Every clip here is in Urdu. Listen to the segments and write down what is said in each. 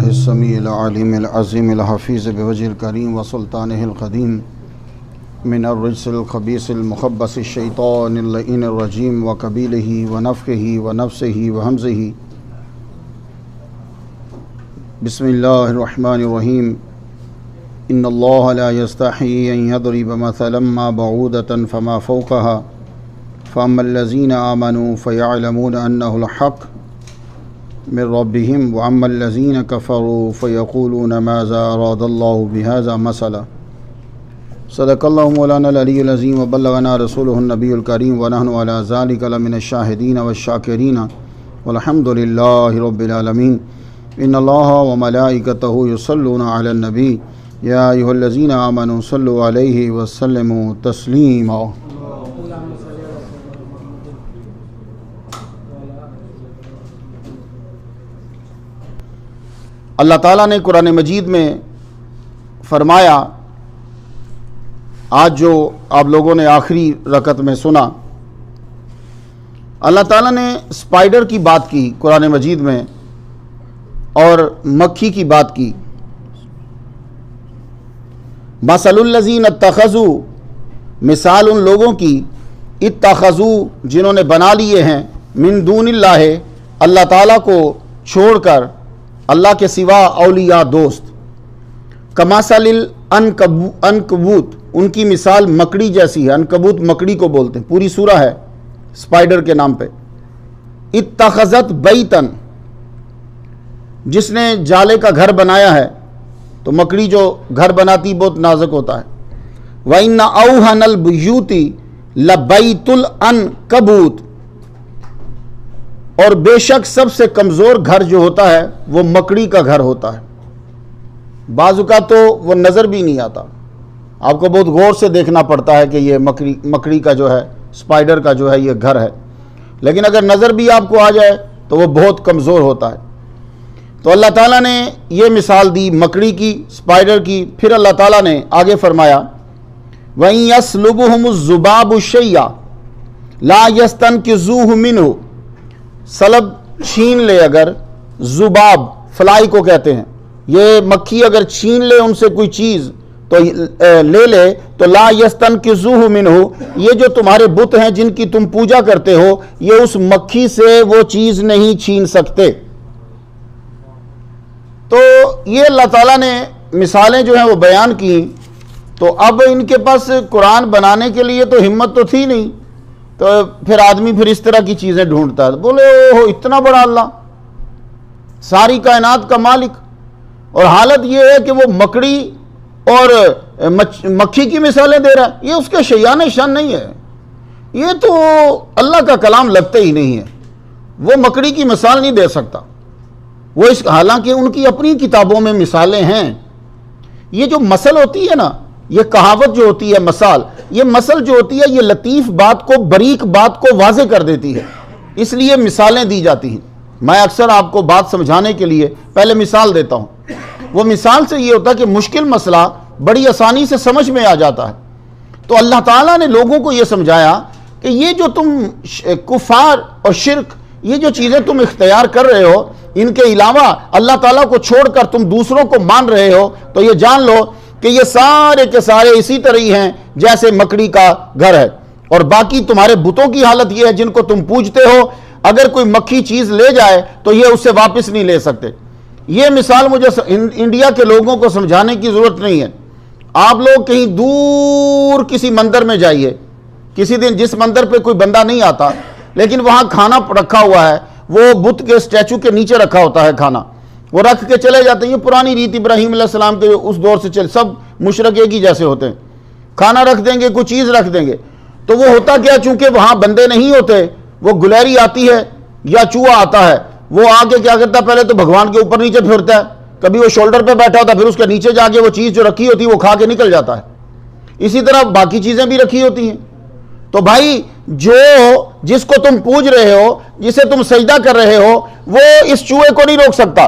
السمیع العلیم العظیم الحفیظ بوجہ الکریم وسلطانہ القدیم من الرجس الخبیث المخبث الشیطان اللعین الرجیم وقبیلہ ونفخہ ونفسہ وہمزہ بسم اللہ الرحمن الرحیم ان اللہ لا یستحیی ان یضرب مثلا ما بعودة فما فوقها فاما الذین آمنوا فیعلمون انہ الحق من ربهم واما الذين كفروا فيقولون ماذا اراد الله بهذا مثلا صدق الله مولانا العلي العظيم وبلغنا رسوله النبي الكريم ونحن على ذلك لمن الشاهدين والشاكرين والحمد لله رب العالمين ان الله وملائكته يصلون على النبي يا ايها الذين امنوا صلوا عليه وسلموا تسليما. اللہ تعالیٰ نے قرآن مجید میں فرمایا، آج جو آپ لوگوں نے آخری رکعت میں سنا، اللہ تعالیٰ نے اسپائڈر کی بات کی قرآن مجید میں اور مکھی کی بات کی. مثل الذین اتخذوا، مثال ان لوگوں کی اتخذوا جنہوں نے بنا لیے ہیں من دون اللہ، اللہ تعالیٰ کو چھوڑ کر اللہ کے سوا اولیاء دوست. کمثل العنکبوت، ان کی مثال مکڑی جیسی ہے. عنکبوت مکڑی کو بولتے ہیں، پوری سورہ ہے اسپائڈر کے نام پہ. اتخذت بیتن، جس نے جالے کا گھر بنایا ہے، تو مکڑی جو گھر بناتی بہت نازک ہوتا ہے. وَإِنَّ أَوْهَنَ الْبُيُوتِ لَبَيْتُ الْعَنْكَبُوتِ، اور بے شک سب سے کمزور گھر جو ہوتا ہے وہ مکڑی کا گھر ہوتا ہے. بعض اوقات تو وہ نظر بھی نہیں آتا، آپ کو بہت غور سے دیکھنا پڑتا ہے کہ یہ مکڑی کا جو ہے، اسپائڈر کا جو ہے یہ گھر ہے، لیکن اگر نظر بھی آپ کو آ جائے تو وہ بہت کمزور ہوتا ہے. تو اللہ تعالیٰ نے یہ مثال دی مکڑی کی، اسپائڈر کی. پھر اللہ تعالیٰ نے آگے فرمایا وَإِن يَسْلُبُهُمُ الذُّبَابُ شَيْئًا لَا يَسْتَنْقِذُوهُ مِنْهُ، سلب چھین لے، اگر ذباب فلائی کو کہتے ہیں، یہ مکھی اگر چھین لے ان سے کوئی چیز تو لے لے تو لا یستنقذوہ منہ، یہ جو تمہارے بت ہیں جن کی تم پوجا کرتے ہو، یہ اس مکھی سے وہ چیز نہیں چھین سکتے. تو یہ اللہ تعالیٰ نے مثالیں جو ہیں وہ بیان کی. تو اب ان کے پاس قرآن بنانے کے لیے تو ہمت تو تھی نہیں، تو پھر آدمی پھر اس طرح کی چیزیں ڈھونڈتا ہے. بولے اوہ اتنا بڑا اللہ، ساری کائنات کا مالک، اور حالت یہ ہے کہ وہ مکڑی اور مکھی کی مثالیں دے رہا ہے. یہ اس کے شیان شان نہیں ہے، یہ تو اللہ کا کلام لگتے ہی نہیں ہے. وہ مکڑی کی مثال نہیں دے سکتا، وہ حالانکہ ان کی اپنی کتابوں میں مثالیں ہیں. یہ جو مثل ہوتی ہے نا، یہ کہاوت جو ہوتی ہے، مثال، یہ مثل جو ہوتی ہے یہ لطیف بات کو، باریک بات کو واضح کر دیتی ہے، اس لیے مثالیں دی جاتی ہیں. میں اکثر آپ کو بات سمجھانے کے لیے پہلے مثال دیتا ہوں. وہ مثال سے یہ ہوتا ہے کہ مشکل مسئلہ بڑی آسانی سے سمجھ میں آ جاتا ہے. تو اللہ تعالیٰ نے لوگوں کو یہ سمجھایا کہ یہ جو تم کفار اور شرک، یہ جو چیزیں تم اختیار کر رہے ہو، ان کے علاوہ اللہ تعالیٰ کو چھوڑ کر تم دوسروں کو مان رہے ہو، تو یہ جان لو کہ یہ سارے کے سارے اسی طرح ہی ہیں جیسے مکڑی کا گھر ہے. اور باقی تمہارے بتوں کی حالت یہ ہے جن کو تم پوجتے ہو، اگر کوئی مکھی چیز لے جائے تو یہ اس سے واپس نہیں لے سکتے. یہ مثال مجھے انڈیا کے لوگوں کو سمجھانے کی ضرورت نہیں ہے. آپ لوگ کہیں دور کسی مندر میں جائیے، کسی دن جس مندر پہ کوئی بندہ نہیں آتا لیکن وہاں کھانا رکھا ہوا ہے، وہ بت کے اسٹیچو کے نیچے رکھا ہوتا ہے کھانا، وہ رکھ کے چلے جاتے ہیں. یہ پرانی ریت ابراہیم علیہ السلام کے اس دور سے چل، سب مشرک ایک ہی جیسے ہوتے ہیں. کھانا رکھ دیں گے، کوئی چیز رکھ دیں گے، تو وہ ہوتا کیا، چونکہ وہاں بندے نہیں ہوتے، وہ گلیری آتی ہے یا چوہا آتا ہے، وہ آ کے کیا کرتا ہے، پہلے تو بھگوان کے اوپر نیچے پھرتا ہے، کبھی وہ شولڈر پہ بیٹھا ہوتا ہے، پھر اس کے نیچے جا کے وہ چیز جو رکھی ہوتی ہے وہ کھا کے نکل جاتا ہے. اسی طرح باقی چیزیں بھی رکھی ہوتی ہیں. تو بھائی جس کو تم پوج رہے ہو، جسے تم سجدہ کر رہے ہو، وہ اس چوہے کو نہیں روک سکتا،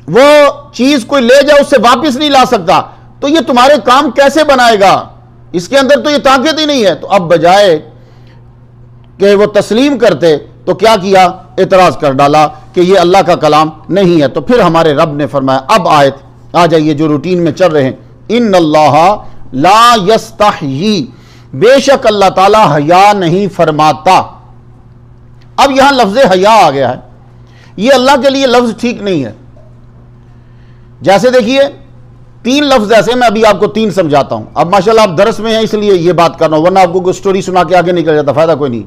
وہ چیز کوئی لے جائے اس سے واپس نہیں لا سکتا. تو یہ تمہارے کام کیسے بنائے گا؟ اس کے اندر تو یہ طاقت ہی نہیں ہے. تو اب بجائے کہ وہ تسلیم کرتے تو کیا کیا؟ اعتراض کر ڈالا کہ یہ اللہ کا کلام نہیں ہے۔ تو پھر ہمارے رب نے فرمایا، اب آیت آ جائیے جو روٹین میں چل رہے ہیں، ان اللہ لا یستحیی، بے شک اللہ تعالی حیا نہیں فرماتا۔ اب یہاں لفظ حیا آ گیا ہے، یہ اللہ کے لیے لفظ ٹھیک نہیں ہے۔ جیسے دیکھیے 3 لفظ ایسے، میں ابھی آپ کو 3 سمجھاتا ہوں۔ اب ماشاءاللہ آپ درس میں ہیں اس لیے یہ بات کرنا ہوں، ورنہ آپ کو کوئی سٹوری سنا کے آگے نکل جاتا، فائدہ کوئی نہیں۔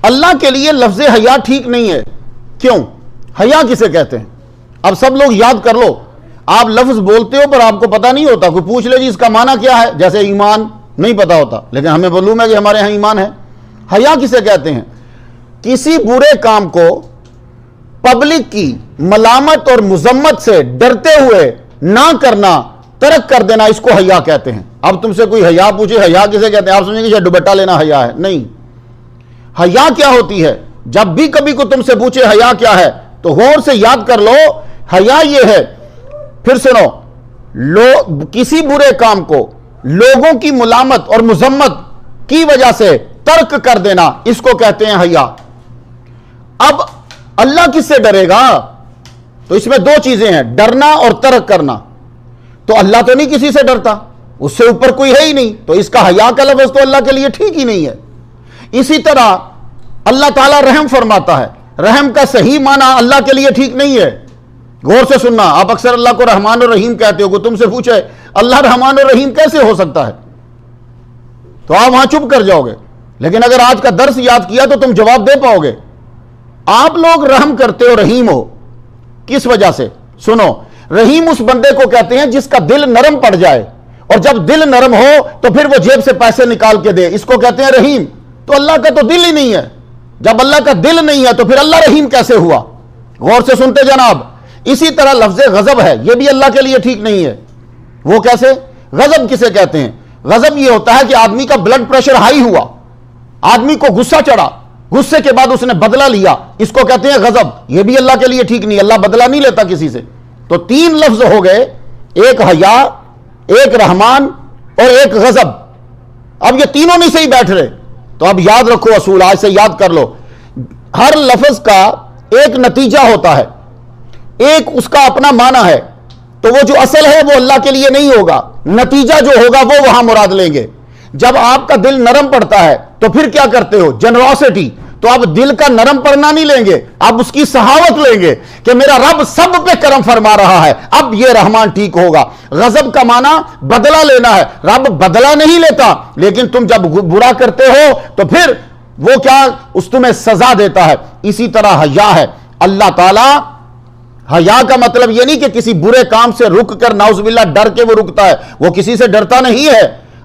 اللہ کے لیے لفظ حیا ٹھیک نہیں ہے۔ کیوں؟ حیا کسے کہتے ہیں؟ اب سب لوگ یاد کر لو، آپ لفظ بولتے ہو پر آپ کو پتہ نہیں ہوتا، کوئی پوچھ لے جی اس کا معنی کیا ہے، جیسے ایمان نہیں پتا ہوتا، لیکن ہمیں معلوم ہے کہ ہمارے ہاں ایمان ہے۔ حیا کسے کہتے ہیں؟ کسی برے کام کو پبلک کی ملامت اور مذمت سے ڈرتے ہوئے نہ کرنا، ترک کر دینا، اس کو حیا کہتے ہیں۔ اب تم سے کوئی حیا پوچھے حیا کسے کہتے ہیں، آپ سمجھیں گے شاید دوپٹہ لینا حیا ہے، نہیں۔ حیا کیا ہوتی ہے؟ جب بھی کبھی کو تم سے پوچھے حیا کیا ہے تو غور سے یاد کر لو، حیا یہ ہے، پھر سنو، کسی برے کام کو لوگوں کی ملامت اور مذمت کی وجہ سے ترک کر دینا، اس کو کہتے ہیں حیا۔ اب اللہ کس سے ڈرے گا؟ تو اس میں 2 چیزیں ہیں، ڈرنا اور ترک کرنا۔ تو اللہ تو نہیں کسی سے ڈرتا، اس سے اوپر کوئی ہے ہی نہیں، تو اس کا حیا کا لفظ تو اللہ کے لیے ٹھیک ہی نہیں ہے۔ اسی طرح اللہ تعالیٰ رحم فرماتا ہے، رحم کا صحیح معنی اللہ کے لیے ٹھیک نہیں ہے۔ غور سے سننا، آپ اکثر اللہ کو رحمان اور رحیم کہتے ہو، کوئی تم سے پوچھے اللہ رحمان اور رحیم کیسے ہو سکتا ہے تو آپ وہاں چپ کر جاؤ گے، لیکن اگر آج کا درس یاد کیا تو تم جواب دے پاؤ گے۔ آپ لوگ رحم کرتے ہو، رحیم ہو، کس وجہ سے؟ سنو، رحیم اس بندے کو کہتے ہیں جس کا دل نرم پڑ جائے، اور جب دل نرم ہو تو پھر وہ جیب سے پیسے نکال کے دے، اس کو کہتے ہیں رحیم۔ تو اللہ کا تو دل ہی نہیں ہے، جب اللہ کا دل نہیں ہے تو پھر اللہ رحیم کیسے ہوا؟ غور سے سنتے جناب۔ اسی طرح لفظ غضب ہے، یہ بھی اللہ کے لیے ٹھیک نہیں ہے۔ وہ کیسے؟ غضب کسے کہتے ہیں؟ غضب یہ ہوتا ہے کہ آدمی کا بلڈ پریشر ہائی ہوا، آدمی کو غصہ چڑھا، غصے کے بعد اس نے بدلہ لیا، اس کو کہتے ہیں غضب۔ یہ بھی اللہ کے لیے ٹھیک نہیں، اللہ بدلہ نہیں لیتا کسی سے۔ تو 3 لفظ ہو گئے، ایک حیا، ایک رحمان اور ایک غضب۔ اب یہ تینوں نہیں صحیح بیٹھ رہے، تو اب یاد رکھو اصول، آج سے یاد کر لو، ہر لفظ کا ایک نتیجہ ہوتا ہے، ایک اس کا اپنا معنی ہے، تو وہ جو اصل ہے وہ اللہ کے لیے نہیں ہوگا، نتیجہ جو ہوگا وہ وہاں مراد لیں گے۔ جب آپ کا دل نرم پڑتا ہے تو پھر کیا کرتے ہو؟ جنراسٹی، تو اب دل کا نرم پڑنا نہیں لیں گے، اب اس کی سخاوت لیں گے کہ میرا رب سب پہ کرم فرما رہا ہے، اب یہ رحمان ٹھیک ہوگا۔ غضب کا معنی بدلہ لینا ہے، رب بدلہ نہیں لیتا، لیکن تم جب برا کرتے ہو تو پھر وہ کیا؟ اس تمہیں سزا دیتا ہے۔ اسی طرح حیا ہے، اللہ تعالیٰ، حیا کا مطلب یہ نہیں کہ کسی برے کام سے رک کر نعوذ باللہ ڈر کے وہ رکتا ہے، وہ کسی سے ڈرتا نہیں ہے۔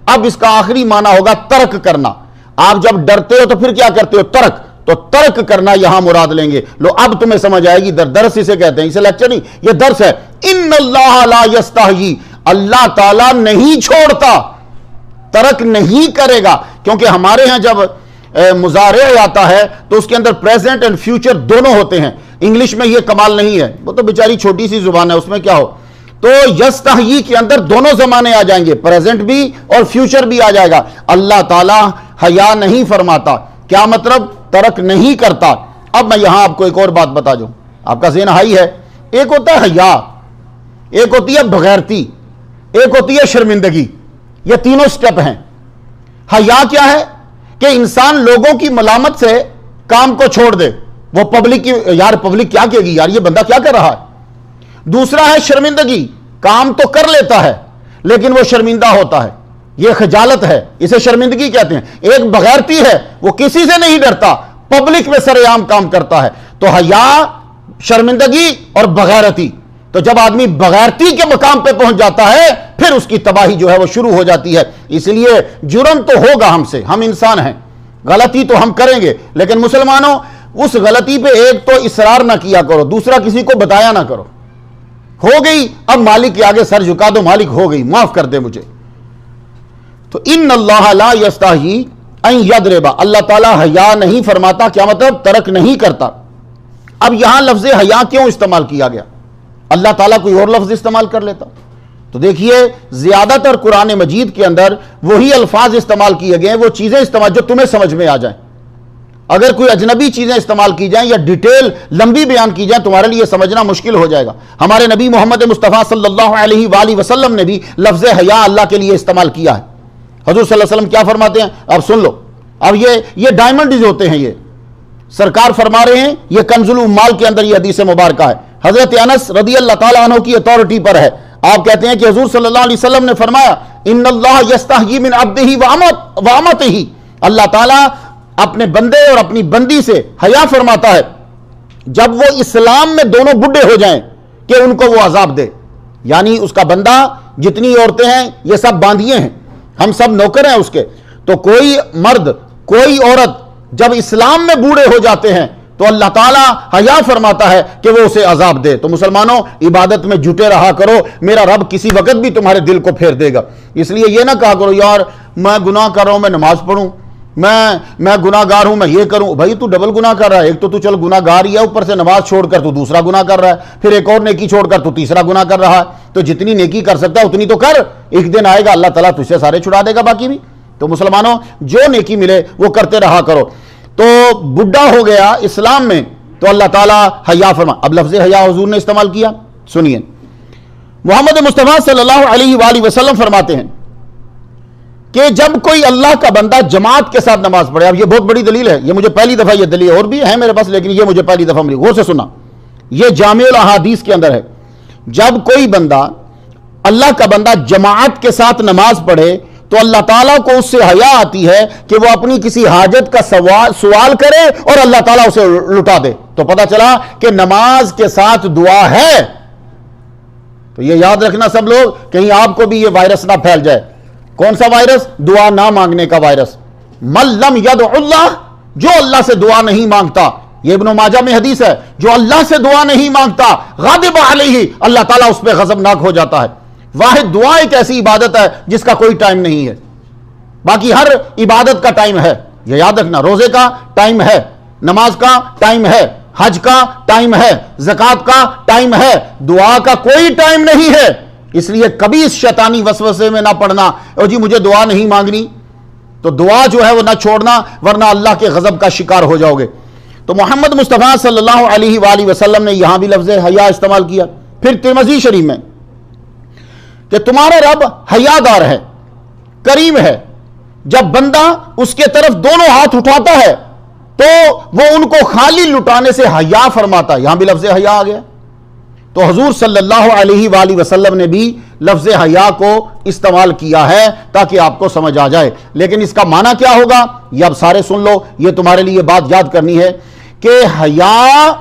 اب اس کا آخری معنی ہوگا ترک کرنا۔ آپ جب ڈرتے ہو تو پھر کیا کرتے ہو؟ ترک، تو ترک کرنا یہاں مراد لیں گے۔ لو اب تمہیں سمجھ آئے گی، درس اسے کہتے ہیں، اسے لیکچر نہیں، یہ درس ہے۔ ان اللہ لا یستحیی، اللہ تعالیٰ نہیں چھوڑتا، ترک نہیں کرے گا، کیونکہ ہمارے ہاں جب مضارع آتا ہے تو اس کے اندر پریزنٹ اینڈ فیوچر دونوں ہوتے ہیں۔ انگلش میں یہ کمال نہیں ہے، وہ تو بیچاری چھوٹی سی زبان ہے، اس میں کیا ہو، تو یستحیی کے اندر دونوں زمانے آ جائیں گے، پریزنٹ بھی اور فیوچر بھی آ جائے گا۔ اللہ تعالیٰ حیا نہیں فرماتا، کیا مطلب؟ ترک نہیں کرتا۔ اب میں یہاں آپ کو ایک اور بات بتا دوں، آپ کا ذہن ہائی ہے۔ ایک ہوتا ہے حیا، ایک ہوتی ہے بغیرتی، ایک ہوتی ہے شرمندگی، یہ تینوں سٹیپ ہیں۔ حیا کیا ہے؟ کہ انسان لوگوں کی ملامت سے کام کو چھوڑ دے، وہ پبلک کی، یار پبلک کیا کہے گی، یار یہ بندہ کیا کر رہا ہے۔ دوسرا ہے شرمندگی، کام تو کر لیتا ہے لیکن وہ شرمندہ ہوتا ہے، یہ خجالت ہے، اسے شرمندگی کہتے ہیں۔ ایک بغیرتی ہے، وہ کسی سے نہیں ڈرتا، پبلک میں سر عام کام کرتا ہے۔ تو حیا، شرمندگی اور بغیرتی، تو جب آدمی بغیرتی کے مقام پہ پہنچ جاتا ہے پھر اس کی تباہی جو ہے وہ شروع ہو جاتی ہے۔ اس لیے جرم تو ہوگا ہم سے، ہم انسان ہیں، غلطی تو ہم کریں گے، لیکن مسلمانوں اس غلطی پہ ایک تو اصرار نہ کیا کرو، دوسرا کسی کو بتایا نہ کرو۔ ہو گئی، اب مالک کے آگے سر جھکا دو، مالک ہو گئی، معاف کر دے مجھے۔ تو ان اللہ لا یستحیی ان یضرب، اللہ تعالیٰ حیا نہیں فرماتا، کیا مطلب؟ ترک نہیں کرتا۔ اب یہاں لفظ حیا کیوں استعمال کیا گیا؟ اللہ تعالیٰ کوئی اور لفظ استعمال کر لیتا۔ تو دیکھیے زیادہ تر قرآن مجید کے اندر وہی الفاظ استعمال کیے گئے ہیں، وہ چیزیں استعمال جو تمہیں سمجھ میں آ جائیں۔ اگر کوئی اجنبی چیزیں استعمال کی جائیں یا ڈیٹیل لمبی بیان کی جائیں تمہارے لیے سمجھنا مشکل ہو جائے گا. ہمارے نبی محمد مصطفیٰ صلی اللہ علیہ وآلہ وسلم نے بھی لفظ حیا اللہ کے لیے استعمال کیا ہے. حضور صلی اللہ علیہ وسلم کیا فرماتے ہیں؟ اب سن لو. اب یہ ڈائمنڈز ہوتے ہیں. یہ سرکار فرما رہے ہیں، یہ کنز الاموال کے اندر یہ حدیث مبارکہ ہے. حضرت انس رضی اللہ تعالیٰ عنہ کی اتھارٹی پر ہے. آپ کہتے ہیں کہ حضور صلی اللہ علیہ وسلم نے فرمایا ان اللہ یستحیی من عبدہ وامتہ، اللہ تعالیٰ اپنے بندے اور اپنی بندی سے حیا فرماتا ہے جب وہ اسلام میں دونوں بڈھے ہو جائیں کہ ان کو وہ عذاب دے. یعنی اس کا بندہ، جتنی عورتیں ہیں یہ سب باندھیے ہیں، ہم سب نوکر ہیں اس کے. تو کوئی مرد، کوئی عورت جب اسلام میں بوڑھے ہو جاتے ہیں تو اللہ تعالیٰ حیا فرماتا ہے کہ وہ اسے عذاب دے. تو مسلمانوں عبادت میں جٹے رہا کرو، میرا رب کسی وقت بھی تمہارے دل کو پھیر دے گا. اس لیے یہ نہ کہا کرو یار میں گناہ کر رہا ہوں، میں نماز پڑھوں، میں گناہ گار ہوں، میں یہ کروں. بھائی تو ڈبل گناہ کر رہا ہے. ایک تو چل گناہ گار ہی ہے، اوپر سے نماز چھوڑ کر تو دوسرا گناہ کر رہا ہے، پھر ایک اور نیکی چھوڑ کر تو تیسرا گناہ کر رہا ہے. تو جتنی نیکی کر سکتا ہے اتنی تو کر، ایک دن آئے گا اللہ تعالیٰ تجھ سے سارے چھڑا دے گا باقی بھی. تو مسلمانوں جو نیکی ملے وہ کرتے رہا کرو. تو بڈھا ہو گیا اسلام میں تو اللہ تعالیٰ حیا فرما. اب لفظ حیا حضور نے استعمال کیا. سنیے محمد مصطفیٰ صلی اللہ علیہ وآلہ وسلم فرماتے ہیں کہ جب کوئی اللہ کا بندہ جماعت کے ساتھ نماز پڑھے. اب یہ بہت بڑی دلیل ہے، یہ مجھے پہلی دفعہ، یہ دلیل اور بھی ہے میرے پاس لیکن یہ مجھے پہلی دفعہ ملی. غور سے سننا، یہ جامع الاحادیث کے اندر ہے. جب کوئی بندہ، اللہ کا بندہ جماعت کے ساتھ نماز پڑھے تو اللہ تعالیٰ کو اس سے حیا آتی ہے کہ وہ اپنی کسی حاجت کا سوال کرے اور اللہ تعالیٰ اسے لٹا دے. تو پتہ چلا کہ نماز کے ساتھ دعا ہے. تو یہ یاد رکھنا سب لوگ، کہیں آپ کو بھی یہ وائرس نہ پھیل جائے. کون سا وائرس؟ دعا نہ مانگنے کا وائرس. من لم یدع اللہ، جو اللہ سے دعا نہیں مانگتا، یہ ابن ماجہ میں حدیث ہے، جو اللہ سے دعا نہیں مانگتا غاضب علیہ، اللہ تعالیٰ اس پہ غضبناک ہو جاتا ہے. واحد دعا ایک ایسی عبادت ہے جس کا کوئی ٹائم نہیں ہے. باقی ہر عبادت کا ٹائم ہے، یہ یاد رکھنا. روزے کا ٹائم ہے، نماز کا ٹائم ہے، حج کا ٹائم ہے، زکوٰۃ کا ٹائم ہے، دعا کا کوئی ٹائم نہیں ہے. اس لیے کبھی اس شیطانی وسوسے میں نہ پڑنا اور جی مجھے دعا نہیں مانگنی. تو دعا جو ہے وہ نہ چھوڑنا ورنہ اللہ کے غضب کا شکار ہو جاؤ گے. تو محمد مصطفیٰ صلی اللہ علیہ وآلہ وسلم نے یہاں بھی لفظ حیا استعمال کیا. پھر ترمذی شریف میں کہ تمہارا رب حیا دار ہے، کریم ہے. جب بندہ اس کے طرف دونوں ہاتھ اٹھاتا ہے تو وہ ان کو خالی لٹانے سے حیا فرماتا ہے. یہاں بھی لفظ حیا آ گیا. تو حضور صلی اللہ علیہ وآلہ وسلم نے بھی لفظ حیا کو استعمال کیا ہے تاکہ آپ کو سمجھ آ جائے. لیکن اس کا معنی کیا ہوگا یہ اب سارے سن لو، یہ تمہارے لیے بات یاد کرنی ہے کہ حیا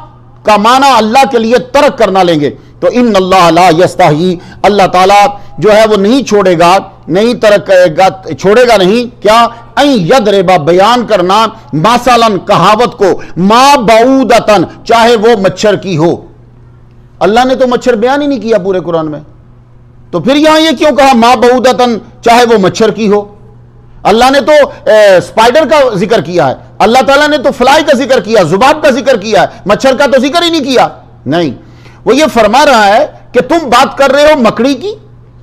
کا معنی اللہ کے لیے ترک کرنا لیں گے تو ان اللہ لا یستحیی، اللہ تعالیٰ جو ہے وہ نہیں چھوڑے گا، نہیں ترک کرے گا، چھوڑے گا نہیں کیا ان یضرب، بیان کرنا مثلا کہاوت کو، ما بعودتن، چاہے وہ مچھر کی ہو. اللہ نے تو مچھر بیان ہی نہیں کیا پورے قرآن میں، تو پھر یہاں یہ کیوں کہا ما بعودتن، چاہے وہ مچھر کی ہو؟ اللہ نے تو سپائڈر کا ذکر کیا ہے، اللہ تعالیٰ نے تو فلائی کا ذکر کیا، ذباب کا ذکر کیا ہے، مچھر کا تو ذکر ہی نہیں کیا. نہیں، وہ یہ فرما رہا ہے کہ تم بات کر رہے ہو مکڑی کی،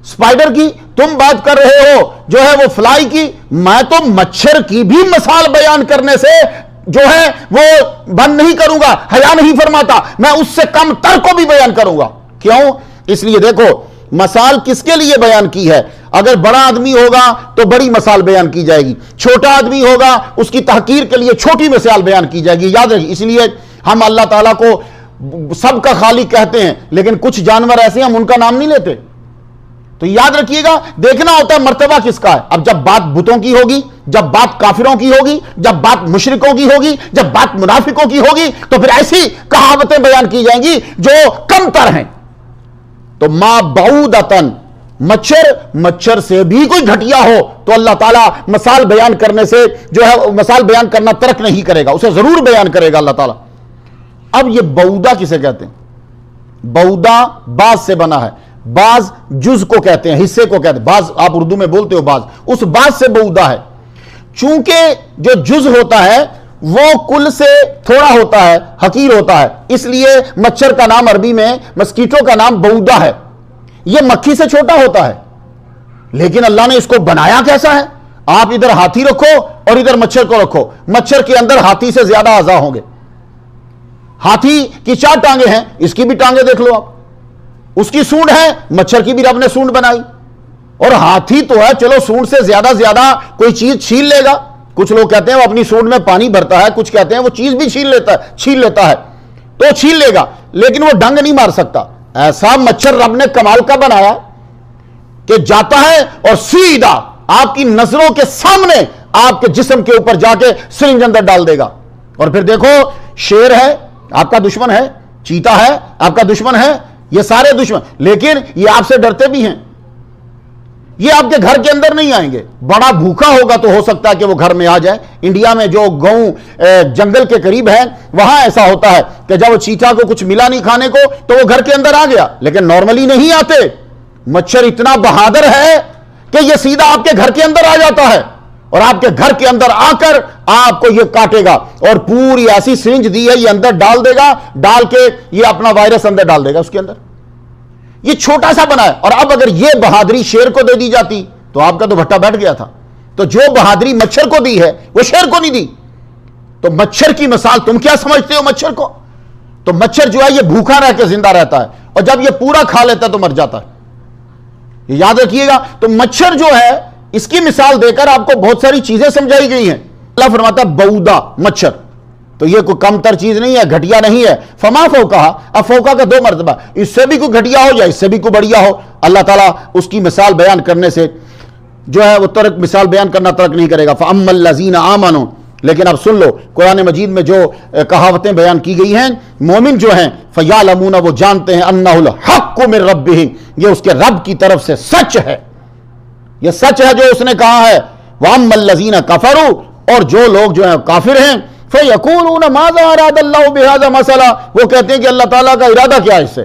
سپائڈر کی، تم بات کر رہے ہو جو ہے وہ فلائی کی، میں تو مچھر کی بھی مثال بیان کرنے سے جو ہے وہ بند نہیں کروں گا. حیا نہیں فرماتا، میں اس سے کم تر کو بھی بیان کروں گا. کیوں؟ اس لیے دیکھو مثال کس کے لیے بیان کی ہے. اگر بڑا آدمی ہوگا تو بڑی مثال بیان کی جائے گی، چھوٹا آدمی ہوگا اس کی تحقیر کے لیے چھوٹی مثال بیان کی جائے گی. یاد رکھیے، اس لیے ہم اللہ تعالیٰ کو سب کا خالق کہتے ہیں لیکن کچھ جانور ایسے ہیں ہم ان کا نام نہیں لیتے. تو یاد رکھیے گا، دیکھنا ہوتا ہے مرتبہ کس کا ہے. اب جب بات بتوں کی ہوگی، جب بات کافروں کی ہوگی، جب بات مشرکوں کی ہوگی، جب بات منافقوں کی ہوگی تو پھر ایسی کہاوتیں بیان کی جائیں گی جو کم تر ہیں. تو ما بعودتن، مچھر سے بھی کوئی گھٹیا ہو تو اللہ تعالیٰ مثال بیان کرنے سے جو ہے مثال بیان کرنا ترک نہیں کرے گا، اسے ضرور بیان کرے گا اللہ تعالیٰ. اب یہ بعودہ کسے کہتے ہیں؟ بعودہ باز سے بنا ہے، باز جز کو کہتے ہیں، حصے کو کہتے ہیں. باز آپ اردو میں بولتے ہو باز، اس باز سے بعودہ ہے. چونکہ جو جز ہوتا ہے وہ کل سے تھوڑا ہوتا ہے، حقیر ہوتا ہے، اس لیے مچھر کا نام عربی میں مسکیٹو کا نام بعودہ ہے. یہ مکھی سے چھوٹا ہوتا ہے لیکن اللہ نے اس کو بنایا کیسا ہے؟ آپ ادھر ہاتھی رکھو اور ادھر مچھر کو رکھو، مچھر کے اندر ہاتھی سے زیادہ اعضاء ہوں گے. ہاتھی کی 4 ٹانگیں ہیں، اس کی بھی ٹانگیں دیکھ لو آپ، اس کی سونڈ ہے، مچھر کی بھی رب نے سونڈ بنائی. اور ہاتھی تو ہے چلو سونڈ سے زیادہ کوئی چیز چھین لے گا. کچھ لوگ کہتے ہیں وہ اپنی سونڈ میں پانی بھرتا ہے، کچھ کہتے ہیں وہ چیز بھی چھین لیتا ہے تو چھین لے گا، لیکن وہ ڈنگ نہیں مار سکتا. ایسا مچھر رب نے کمال کا بنایا کہ جاتا ہے اور سیدھا آپ کی نظروں کے سامنے آپ کے جسم کے اوپر جا کے سرنج اندر ڈال دے گا. اور پھر دیکھو شیر ہے آپ کا دشمن ہے، چیتا ہے آپ کا دشمن ہے، یہ سارے دشمن، لیکن یہ آپ سے ڈرتے بھی ہیں. یہ آپ کے گھر کے اندر نہیں آئیں گے. بڑا بھوکا ہوگا تو ہو سکتا ہے کہ وہ گھر میں آ جائے. انڈیا میں جو گاؤں جنگل کے قریب ہے وہاں ایسا ہوتا ہے کہ جب وہ چیتا کو کچھ ملا نہیں کھانے کو تو وہ گھر کے اندر آ گیا، لیکن نارملی نہیں آتے. مچھر اتنا بہادر ہے کہ یہ سیدھا آپ کے گھر کے اندر آ جاتا ہے اور آپ کے گھر کے اندر آ کر آپ کو یہ کاٹے گا. اور پوری ایسی سرنج دی ہے، یہ اندر ڈال دے گا، ڈال کے یہ اپنا وائرس اندر ڈال دے گا اس کے اندر. یہ چھوٹا سا بنا ہے. اور اب اگر یہ بہادری شیر کو دے دی جاتی تو آپ کا تو بھٹا بیٹھ گیا تھا. تو جو بہادری مچھر کو دی ہے وہ شیر کو نہیں دی. تو مچھر کی مثال تم کیا سمجھتے ہو مچھر کو؟ تو مچھر جو ہے یہ بھوکا رہ کے زندہ رہتا ہے، اور جب یہ پورا کھا لیتا ہے تو مر جاتا ہے. یہ یاد رکھیے گا. تو مچھر جو ہے اس کی مثال دے کر آپ کو بہت ساری چیزیں سمجھائی گئی ہیں. اللہ فرماتا ہے بعودا مچھر، تو یہ کوئی کم تر چیز نہیں ہے، گھٹیا نہیں ہے. فما فوقہا، اب فوقہ کا 2 مرتبہ، اس سے بھی کوئی گھٹیا ہو یا اس سے بھی کوئی بڑھیا ہو، اللہ تعالیٰ اس کی مثال بیان کرنے سے جو ہے وہ مثال بیان کرنا ترک نہیں کرے گا. فَأَمَّا الَّذِينَ آمَنُوا، لیکن اب سن لو قرآن مجید میں جو کہاوتیں بیان کی گئی ہیں، مومن جو ہیں فَيَعْلَمُونَ، وہ جانتے ہیں أَنَّهُ الْحَقُّ مِنْ رَبِّهِمْ، یہ اس کے رب کی طرف سے سچ ہے، یہ سچ ہے جو اس نے کہا ہے. وَأَمَّا الَّذِينَ كَفَرُوا، اور جو لوگ جو ہیں کافر ہیں، فَيَقُولُونَ مَاذَا أَرَادَ اللَّهُ بِهَذَا مَثَلًا، وہ کہتے ہیں کہ اللہ تعالیٰ کا ارادہ کیا ہے اس سے،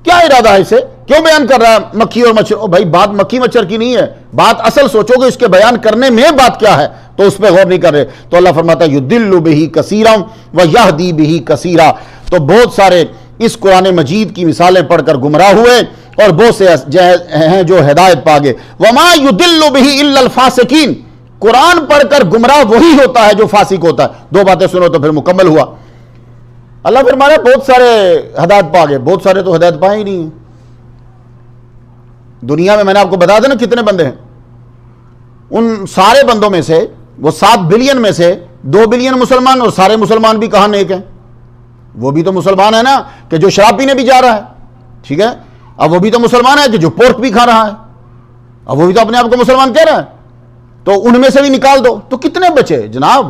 کیا ارادہ ہے اسے، کیوں بیان کر رہا ہے مکھی اور مچھر؟ بھائی بات مکھی مچھر کی نہیں ہے، بات اصل سوچو گے اس کے بیان کرنے میں بات کیا ہے، تو اس پہ غور نہیں کر رہے. تو اللہ فرماتا ہے یُضِلُّ بِهِ كَثِيرًا وَيَهْدِي بِهِ كَثِيرًا. تو بہت سارے اس قرآن مجید کی مثالیں پڑھ کر گمراہ ہوئے اور بہت سے ہیں جو ہدایت پا گئے. وَمَا يُضِلُّ بِهِ إِلَّا الْفَاسِقِينَ، قرآن پڑھ کر گمراہ وہی ہوتا ہے جو فاسق ہوتا ہے. 2 باتیں سنو تو پھر مکمل ہوا. اللہ فرما رہا ہے بہت سارے ہدایت پا گئے، بہت سارے تو ہدایت پائے ہی نہیں ہیں. دنیا میں نے آپ کو بتا دیا نا کتنے بندے ہیں، ان سارے بندوں میں سے وہ 7 بلین میں سے 2 بلین مسلمان، اور سارے مسلمان بھی کہاں نیک ہیں؟ وہ بھی تو مسلمان ہے نا کہ جو شراب پینے بھی جا رہا ہے، ٹھیک ہے، اب وہ بھی تو مسلمان ہے کہ جو پورک بھی کھا رہا ہے، اب وہ بھی تو اپنے آپ کو مسلمان کہہ رہا ہے. تو ان میں سے بھی نکال دو تو کتنے بچے جناب؟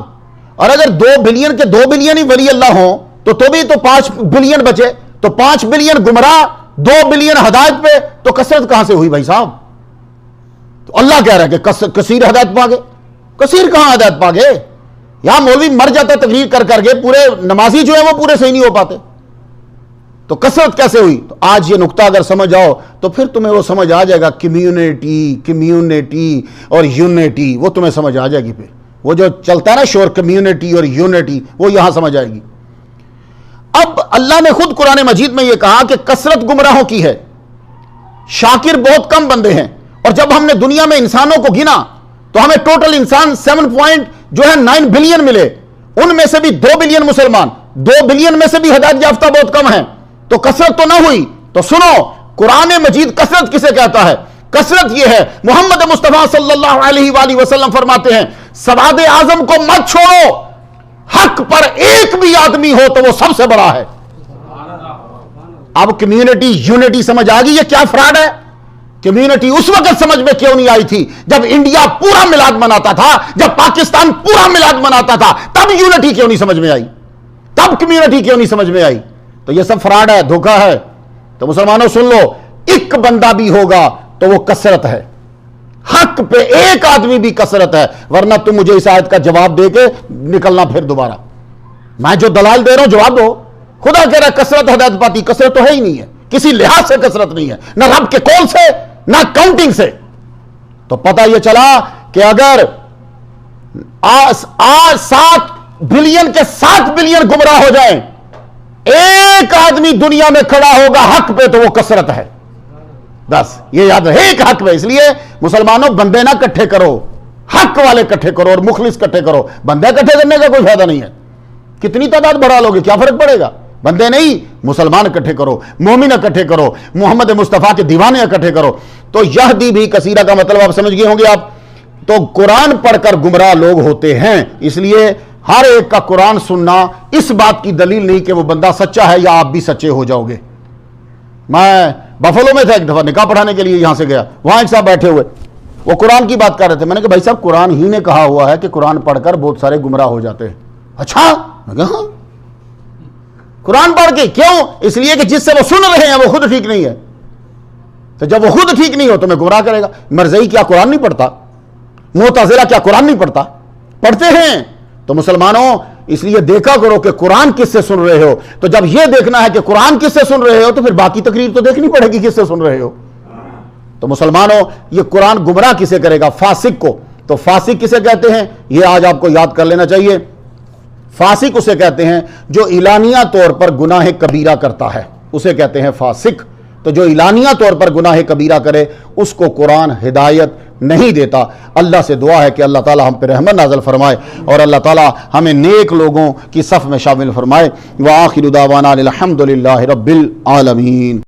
اور اگر 2 بلین کے 2 بلین ہی ولی اللہ ہوں تو بھی تو 5 بلین بچے، تو 5 بلین گمراہ، 2 بلین ہدایت پہ، تو کثرت کہاں سے ہوئی بھائی صاحب؟ تو اللہ کہہ رہا ہے کہ کثیر ہدایت پا گئے. کثیر کہاں ہدایت پا گئے؟ یہاں مولوی مر جاتا تقریر کر کر کے، پورے نمازی جو ہے وہ پورے صحیح نہیں ہو پاتے. تو کثرت کیسے ہوئی؟ تو آج یہ نقطہ اگر سمجھ آؤ تو پھر تمہیں وہ سمجھ آ جائے گا، کمیونٹی اور یونٹی، وہ تمہیں سمجھ آ جائے گی. پھر وہ جو چلتا ہے نا شور کمیونٹی اور یونٹی، وہ یہاں سمجھ آئے گی. اب اللہ نے خود قرآن مجید میں یہ کہا کہ کثرت گمراہوں کی ہے، شاکر بہت کم بندے ہیں. اور جب ہم نے دنیا میں انسانوں کو گنا تو ہمیں ٹوٹل انسان 7.9 بلین ملے. ان میں سے بھی 2 بلین مسلمان، 2 بلین میں سے بھی ہدایت یافتہ بہت کم ہیں. تو کثرت تو نہ ہوئی. تو سنو قرآن مجید کثرت کسے کہتا ہے؟ کثرت یہ ہے، محمد مصطفیٰ صلی اللہ علیہ وآلہ وسلم فرماتے ہیں سواد اعظم کو مت چھوڑو، حق پر ایک بھی آدمی ہو تو وہ سب سے بڑا ہے. اب کمیونٹی یونٹی سمجھ آ گئی یہ کیا فراڈ ہے؟ کمیونٹی اس وقت سمجھ میں کیوں نہیں آئی تھی جب انڈیا پورا میلاد مناتا تھا، جب پاکستان پورا میلاد مناتا تھا، تب یونٹی کیوں نہیں سمجھ میں آئی، تب کمیونٹی کیوں نہیں سمجھ میں آئی؟ تو یہ سب فراڈ ہے، دھوکہ ہے. تو مسلمانوں سن لو، ایک بندہ بھی ہوگا تو وہ کثرت ہے، حق پہ ایک آدمی بھی کثرت ہے. ورنہ تم مجھے اس آیت کا جواب دے کے نکلنا پھر دوبارہ. میں جو دلائل دے رہا ہوں جواب دو. خدا کہہ رہا ہے کثرت ہدایت پاتی، کثرت تو ہے ہی نہیں ہے، کسی لحاظ سے کثرت نہیں ہے، نہ رب کے قول سے نہ کاؤنٹنگ سے. تو پتہ یہ چلا کہ اگر 7 بلین کے 7 بلین گمراہ ہو جائیں، ایک آدمی دنیا میں کھڑا ہوگا حق پہ تو وہ کثرت ہے. بس یہ یاد رہے، ایک حق پہ. اس لیے مسلمانوں بندے نہ کٹھے کرو، حق والے اکٹھے کرو اور مخلص اکٹھے کرو. بندے اکٹھے کرنے کا کوئی فائدہ نہیں ہے. کتنی تعداد بڑھا لوگے کیا فرق پڑے گا؟ بندے نہیں، مسلمان اکٹھے کرو، مومن اکٹھے کرو، محمد مصطفیٰ کے دیوانے اکٹھے کرو. تو یہدی بھی کثیرہ کا مطلب آپ سمجھ گئے ہوں گے. آپ تو قرآن پڑھ کر گمراہ لوگ ہوتے ہیں. اس لیے ہر ایک کا قرآن سننا اس بات کی دلیل نہیں کہ وہ بندہ سچا ہے یا آپ بھی سچے ہو جاؤ گے. میں بفلو میں تھا ایک دفعہ نکاح پڑھانے کے لیے، یہاں سے گیا، وہاں ایک صاحب بیٹھے ہوئے، وہ قرآن کی بات کر رہے تھے. میں نے کہا بھائی صاحب قرآن ہی نے کہا ہوا ہے کہ قرآن پڑھ کر بہت سارے گمراہ ہو جاتے ہیں. اچھا، میں کہا ہاں قرآن پڑھ کے کیوں؟ اس لیے کہ جس سے وہ سن رہے ہیں وہ خود ٹھیک نہیں ہے. تو جب وہ خود ٹھیک نہیں ہو تو میں گمراہ کرے گا. مرزئی کیا قرآن نہیں پڑھتا؟ معتزلہ کیا قرآن نہیں پڑھتا؟ پڑھتے ہیں. تو مسلمانوں اس لیے دیکھا کرو کہ قرآن کس سے سن رہے ہو. تو جب یہ دیکھنا ہے کہ قرآن کس سے سن رہے ہو تو پھر باقی تقریر تو دیکھنی پڑے گی کس سے سن رہے ہو. تو مسلمانوں یہ قرآن گمراہ کسے کرے گا؟ فاسق کو. تو فاسق کسے کہتے ہیں یہ آج آپ کو یاد کر لینا چاہیے. فاسق اسے کہتے ہیں جو اعلانیہ طور پر گناہ کبیرہ کرتا ہے، اسے کہتے ہیں فاسق. تو جو اعلانیہ طور پر گناہ کبیرہ کرے اس کو قرآن ہدایت نہیں دیتا. اللہ سے دعا ہے کہ اللہ تعالی ہم پہ رحمت نازل فرمائے اور اللہ تعالی ہمیں نیک لوگوں کی صف میں شامل فرمائے. وآخر دعوانا الحمد للہ رب العالمین.